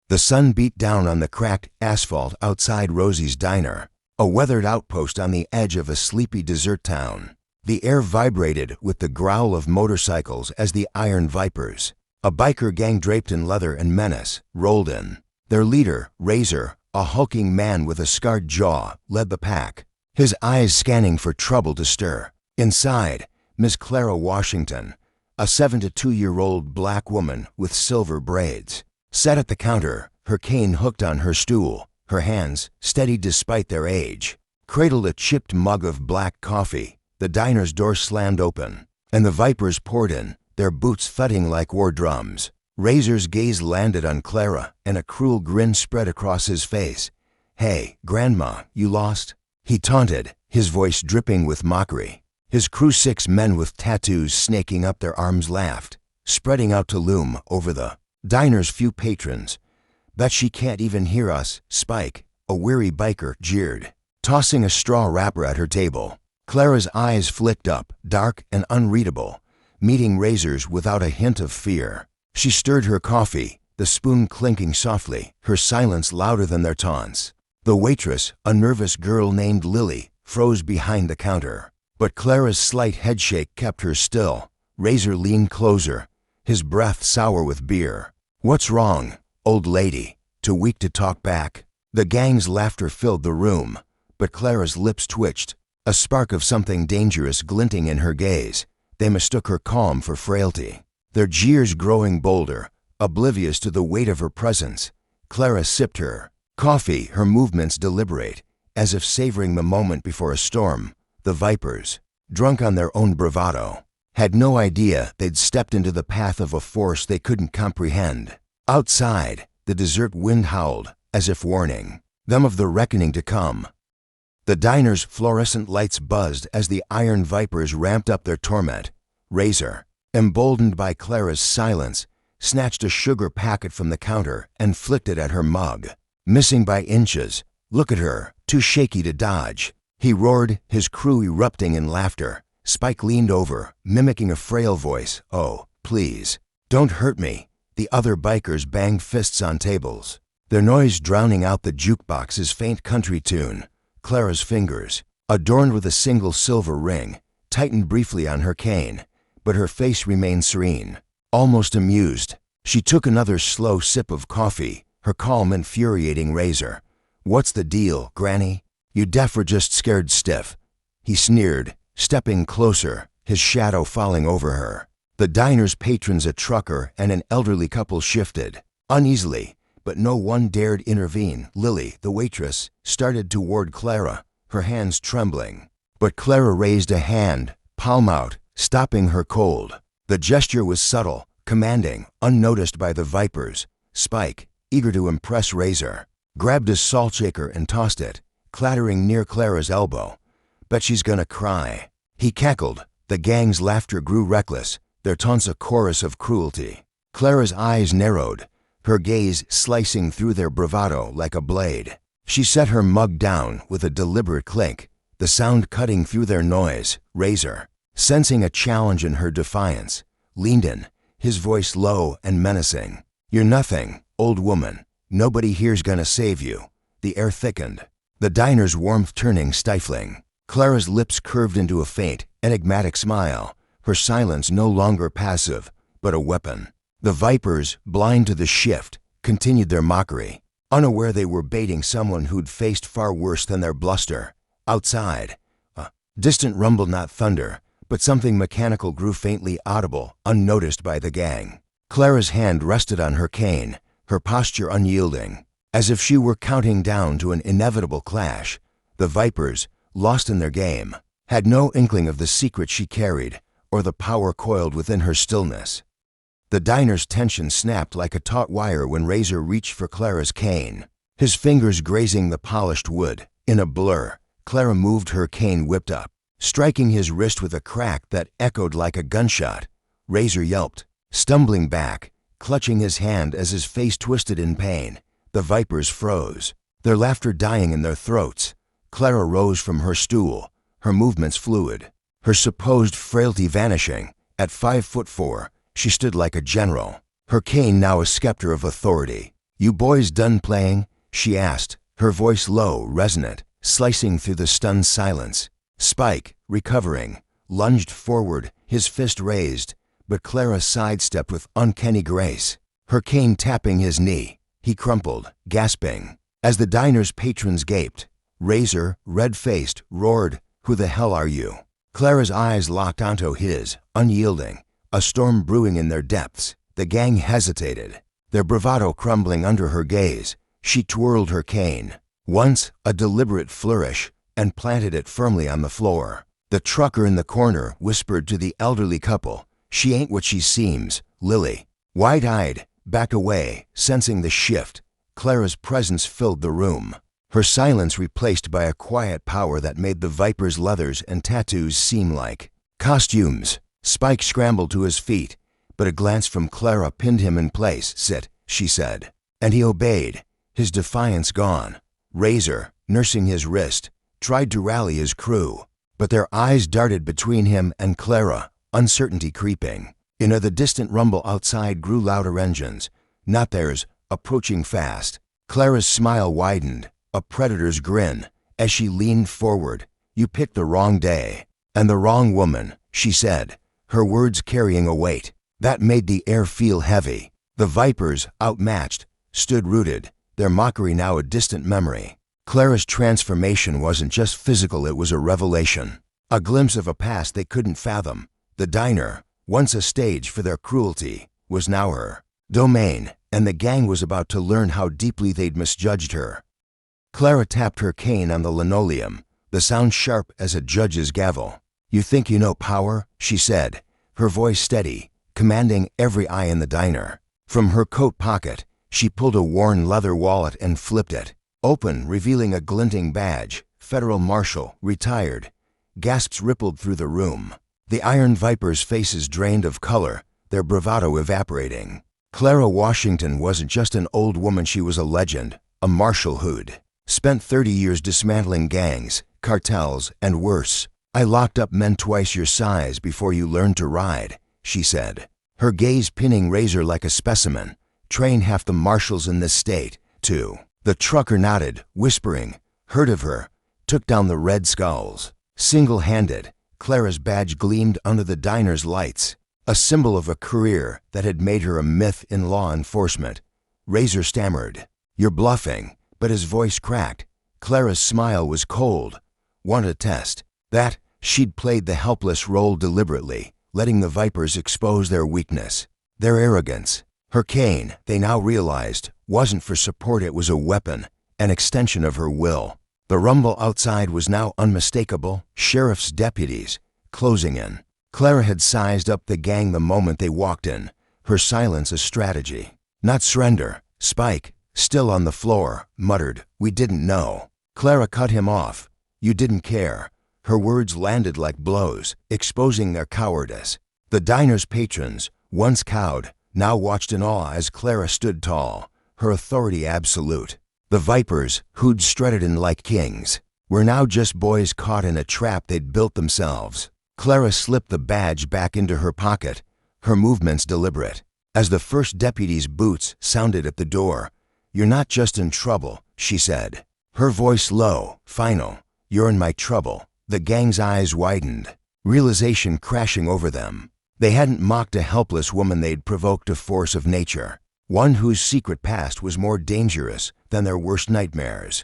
The sun beat down on the cracked asphalt outside Rosie's diner, a weathered outpost on the edge of a sleepy desert town. The air vibrated with the growl of motorcycles as the Iron Vipers, a biker gang draped in leather and menace, rolled in. Their leader, Razor, a hulking man with a scarred jaw, led the pack, his eyes scanning for trouble to stir. Inside, Miss Clara Washington, a 72-year-old black woman with silver braids, sat at the counter, her cane hooked on her stool, her hands, steady despite their age, cradled a chipped mug of black coffee. The diner's door slammed open, and the Vipers poured in, their boots thudding like war drums. Razor's gaze landed on Clara, and a cruel grin spread across his face. "Hey, Grandma, you lost?" he taunted, his voice dripping with mockery. His crew, 6 men with tattoos snaking up their arms, laughed, spreading out to loom over the diner's few patrons. "Bet she can't even hear us, Spike," a weary biker jeered, tossing a straw wrapper at her table. Clara's eyes flicked up, dark and unreadable, meeting Razor's without a hint of fear. She stirred her coffee, the spoon clinking softly, her silence louder than their taunts. The waitress, a nervous girl named Lily, froze behind the counter, but Clara's slight headshake kept her still. Razor leaned closer, his breath sour with beer. "What's wrong, old lady?" Too weak to talk back. The gang's laughter filled the room, but Clara's lips twitched, a spark of something dangerous glinting in her gaze. They mistook her calm for frailty, their jeers growing bolder, oblivious to the weight of her presence. Clara sipped her coffee, her movements deliberate, as if savoring the moment before a storm. The Vipers, drunk on their own bravado, had no idea they'd stepped into the path of a force they couldn't comprehend. Outside, the desert wind howled, as if warning them of the reckoning to come. The diner's fluorescent lights buzzed as the Iron Vipers ramped up their torment. Razor, emboldened by Clara's silence, snatched a sugar packet from the counter and flicked it at her mug. Missing by inches, "Look at her, too shaky to dodge," he roared, his crew erupting in laughter. Spike leaned over, mimicking a frail voice. "Oh, please, don't hurt me." The other bikers banged fists on tables, their noise drowning out the jukebox's faint country tune. Clara's fingers, adorned with a single silver ring, tightened briefly on her cane, but her face remained serene, almost amused. She took another slow sip of coffee, her calm infuriating Razor. "What's the deal, Granny? You deaf or just scared stiff?" he sneered, stepping closer, his shadow falling over her. The diner's patrons, a trucker and an elderly couple, shifted uneasily, but no one dared intervene. Lily, the waitress, started toward Clara, her hands trembling. But Clara raised a hand, palm out, stopping her cold. The gesture was subtle, commanding, unnoticed by the Vipers. Spike, eager to impress Razor, grabbed a salt shaker and tossed it, clattering near Clara's elbow. "Bet she's gonna cry," he cackled. The gang's laughter grew reckless, their taunts a chorus of cruelty. Clara's eyes narrowed, her gaze slicing through their bravado like a blade. She set her mug down with a deliberate clink, the sound cutting through their noise. Razor, sensing a challenge in her defiance, leaned in, his voice low and menacing. "You're nothing, old woman. Nobody here's gonna save you." The air thickened, the diner's warmth turning stifling. Clara's lips curved into a faint, enigmatic smile, her silence no longer passive, but a weapon. The Vipers, blind to the shift, continued their mockery, unaware they were baiting someone who'd faced far worse than their bluster. Outside, a distant rumble, not thunder, but something mechanical, grew faintly audible, unnoticed by the gang. Clara's hand rested on her cane, her posture unyielding, as if she were counting down to an inevitable clash. The Vipers, lost in their game, had no inkling of the secret she carried, or the power coiled within her stillness. The diner's tension snapped like a taut wire when Razor reached for Clara's cane, his fingers grazing the polished wood. In a blur, Clara moved, her cane whipped up, striking his wrist with a crack that echoed like a gunshot. Razor yelped, stumbling back, clutching his hand as his face twisted in pain. The Vipers froze, their laughter dying in their throats. Clara rose from her stool, her movements fluid, her supposed frailty vanishing. At 5'4", she stood like a general, her cane now a scepter of authority. "You boys done playing?" she asked, her voice low, resonant, slicing through the stunned silence. Spike, recovering, lunged forward, his fist raised, but Clara sidestepped with uncanny grace, her cane tapping his knee. He crumpled, gasping. As the diner's patrons gaped, Razor, red-faced, roared, "Who the hell are you?" Clara's eyes locked onto his, unyielding, a storm brewing in their depths. The gang hesitated, their bravado crumbling under her gaze. She twirled her cane, once a deliberate flourish, and planted it firmly on the floor. The trucker in the corner whispered to the elderly couple, "She ain't what she seems." Lily, wide-eyed, backed away, sensing the shift. Clara's presence filled the room, her silence replaced by a quiet power that made the Viper's leathers and tattoos seem like costumes. Spike scrambled to his feet, but a glance from Clara pinned him in place. "Sit," she said, and he obeyed, his defiance gone. Razor, nursing his wrist, tried to rally his crew, but their eyes darted between him and Clara, uncertainty creeping. The distant rumble outside grew louder. Engines, not theirs, approaching fast. Clara's smile widened, a predator's grin, as she leaned forward. "You picked the wrong day, and the wrong woman," she said, her words carrying a weight that made the air feel heavy. The Vipers, outmatched, stood rooted, their mockery now a distant memory. Clara's transformation wasn't just physical, it was a revelation, a glimpse of a past they couldn't fathom. The diner, once a stage for their cruelty, was now her domain, and the gang was about to learn how deeply they'd misjudged her. Clara tapped her cane on the linoleum, the sound sharp as a judge's gavel. "You think you know power?" she said, her voice steady, commanding every eye in the diner. From her coat pocket, she pulled a worn leather wallet and flipped it open, revealing a glinting badge. "Federal Marshal, retired." Gasps rippled through the room. The Iron Vipers' faces drained of color, their bravado evaporating. Clara Washington wasn't just an old woman, she was a legend, a marshal who'd spent 30 years dismantling gangs, cartels, and worse. "I locked up men twice your size before you learned to ride," she said, her gaze pinning Razor like a specimen. "Train half the marshals in this state, too." The trucker nodded, whispering, "Heard of her. Took down the Red Skulls. Single-handed." Clara's badge gleamed under the diner's lights, a symbol of a career that had made her a myth in law enforcement. Razor stammered, "You're bluffing," but his voice cracked. Clara's smile was cold. "Want a test?" That she'd played the helpless role deliberately, letting the Vipers expose their weakness, their arrogance. Her cane, they now realized, wasn't for support, it was a weapon, an extension of her will. The rumble outside was now unmistakable, sheriff's deputies, closing in. Clara had sized up the gang the moment they walked in, her silence a strategy. "Not surrender." Spike, still on the floor, muttered, "We didn't know." Clara cut him off. "You didn't care." Her words landed like blows, exposing their cowardice. The diner's patrons, once cowed, now watched in awe as Clara stood tall, her authority absolute. The Vipers, who'd strutted in like kings, were now just boys caught in a trap they'd built themselves. Clara slipped the badge back into her pocket, her movements deliberate. As the first deputy's boots sounded at the door, "You're not just in trouble," she said, her voice low, final. "You're in my trouble." The gang's eyes widened, realization crashing over them. They hadn't mocked a helpless woman, they'd provoked a force of nature, one whose secret past was more dangerous than their worst nightmares.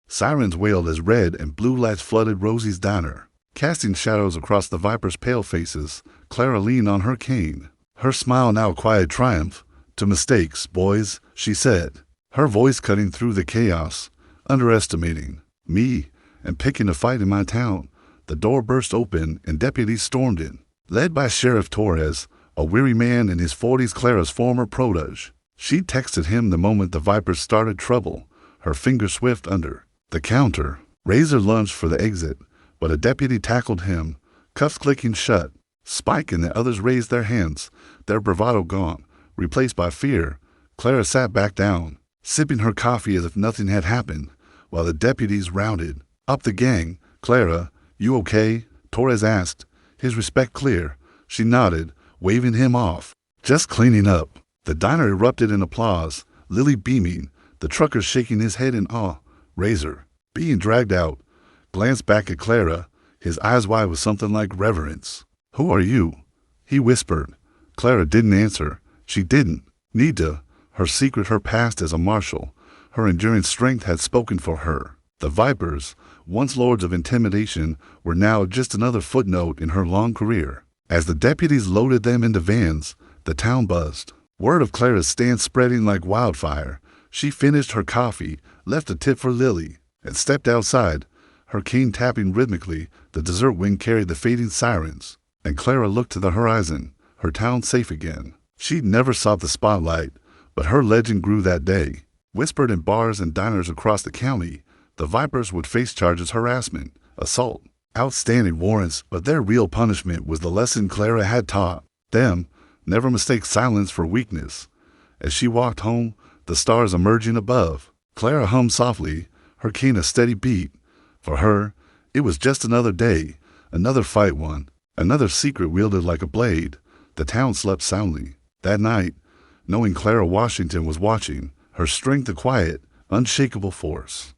Sirens wailed as red and blue lights flooded Rosie's diner, casting shadows across the Vipers' pale faces. Clara leaned on her cane, her smile now quiet triumph. "To mistakes, boys," she said, her voice cutting through the chaos. "Underestimating me and picking a fight in my town." The door burst open and deputies stormed in, led by Sheriff Torres, a weary man in his 40s, Clara's former protege. She texted him the moment the Vipers started trouble, her fingers swift under the counter. Razor lunged for the exit, but a deputy tackled him, cuffs clicking shut. Spike and the others raised their hands, their bravado gone, replaced by fear. Clara sat back down, sipping her coffee as if nothing had happened, while the deputies rounded up the gang. "Clara, you okay?" Torres asked, his respect clear. She nodded, waving him off. "Just cleaning up." The diner erupted in applause, Lily beaming, the trucker shaking his head in awe. Razor, being dragged out, glanced back at Clara, his eyes wide with something like reverence. "Who are you?" he whispered. Clara didn't answer. She didn't need to. Her secret, her past as a marshal, her enduring strength had spoken for her. The Vipers, once lords of intimidation, were now just another footnote in her long career. As the deputies loaded them into vans, the town buzzed. Word of Clara's stand spreading like wildfire. She finished her coffee, left a tip for Lily, and stepped outside, her cane tapping rhythmically. The dessert wing carried the fading sirens, and Clara looked to the horizon, her town safe again. She'd never sought the spotlight, but her legend grew that day. Whispered in bars and diners across the county, the Vipers would face charges: harassment, assault, outstanding warrants, but their real punishment was the lesson Clara had taught them: never mistake silence for weakness. As she walked home, the stars emerging above, Clara hummed softly, her cane a steady beat. For her, it was just another day, another fight won, another secret wielded like a blade. The town slept soundly that night, knowing Clara Washington was watching, her strength a quiet, unshakable force.